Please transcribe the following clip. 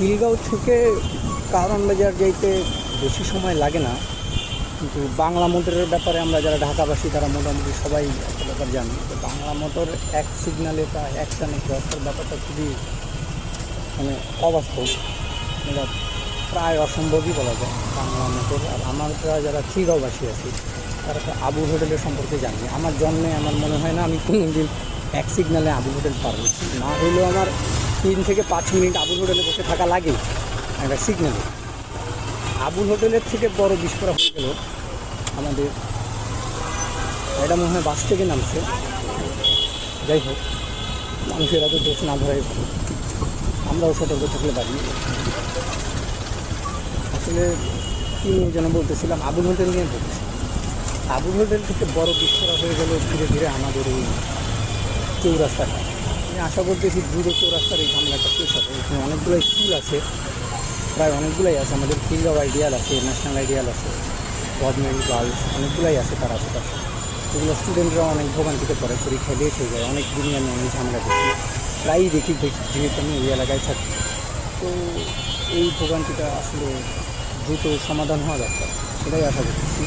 খিলগাঁও থেকে কারওয়ান বাজার যাইতে বেশি সময় লাগে না, কিন্তু বাংলা মোটরের ব্যাপারে আমরা যারা ঢাকাবাসী তারা মোটামুটি সবাই একটা ব্যাপার জানি। তো বাংলা মোটর এক সিগনালে বা এক টানে ক্রসের ব্যাপারটা খুবই মানে অবাস্তব, এটা প্রায় অসম্ভবই বলা যায়। বাংলা মোটর আর আমরা যারা খিলগাঁওবাসী আছি তারা তো আবুল হোটেলের সম্পর্কে জানি। আমার জন্মে আমার মনে হয় না আমি কোনো দিন এক সিগনালে আবুল হোটেল পার হচ্ছি, না হলেও আমার 3 থেকে 5 মিনিট আবুল হোটেলে বসে থাকা লাগে একটা সিগনালে। আবুল হোটেলের থেকে বড় বিস্ফোরক হয়ে গেল আমাদের, এটা মনে হয় বাস থেকে নামছে। যাই হোক, মানুষের এত দোষ না ধরাই ভালো, আমরাও সতর্ক থাকলে পারি। আসলে কী নিয়ে যেন বলতেছিলাম, আবুল হোটেল নিয়ে বলতেছি। আবুল হোটেল থেকে বড় বিস্ফোরক হয়ে গেল ধীরে ধীরে আমাদের এই চৌরাস্তাটা। আমি আশা করতেছি দ্রুত চৌরাস্তার এই ঝামেলাটা শেষ হবে। এখানে অনেকগুলো স্কুল আছে, প্রায় অনেকগুলোই আছে। আমাদের খিলগাঁও আইডিয়াল আছে, ন্যাশনাল আইডিয়াল আছে, গভর্নমেন্ট গার্লস অনেকগুলোই আছে তার আশেপাশে। এগুলো স্টুডেন্টরা অনেক ভোগান্তিতে পড়ে, পরীক্ষা লেট হয়ে যায়। অনেক দিনই আমি অনেক ঝামেলা দেখি, প্রায়ই দেখি যেহেতু আমি এই এলাকায় থাকি। তো এই ভোগান্তিটা আসলে দ্রুত সমাধান হওয়া দরকার, সেটাই আশা করতেছি।